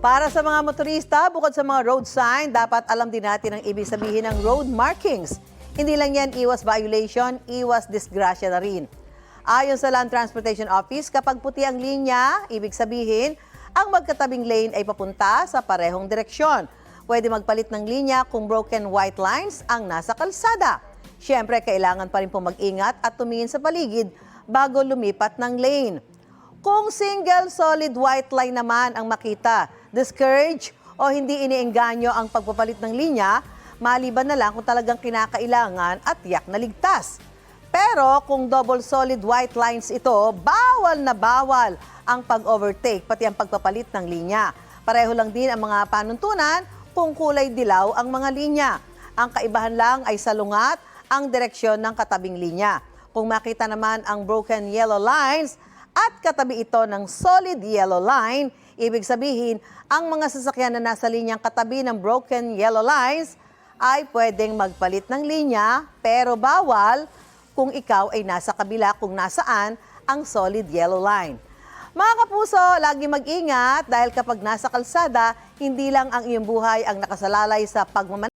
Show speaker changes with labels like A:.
A: Para sa mga motorista, bukod sa mga road sign, dapat alam din natin ang ibig sabihin ng road markings. Hindi lang yan iwas violation, iwas disgrasya na rin. Ayon sa Land Transportation Office, kapag puti ang linya, ibig sabihin, ang magkatabing lane ay papunta sa parehong direksyon. Pwede magpalit ng linya kung broken white lines ang nasa kalsada. Siyempre, kailangan pa rin po mag-ingat at tumingin sa paligid bago lumipat ng lane. Kung single solid white line naman ang makita, discourage o hindi iniengganyo ang pagpapalit ng linya, maliban na lang kung talagang kinakailangan at tiyak na ligtas. Pero kung double solid white lines ito, bawal na bawal ang pag-overtake pati ang pagpapalit ng linya. Pareho lang din ang mga panuntunan kung kulay dilaw ang mga linya. Ang kaibahan lang ay salungat ang direksyon ng katabing linya. Kung makita naman ang broken yellow lines at katabi ito ng solid yellow line, ibig sabihin ang mga sasakyan na nasa linyang katabi ng broken yellow lines ay pwedeng magpalit ng linya pero bawal kung ikaw ay nasa kabila kung nasaan ang solid yellow line. Mga kapuso, lagi mag-ingat dahil kapag nasa kalsada, hindi lang ang iyong buhay ang nakasalalay sa pagmamaneho.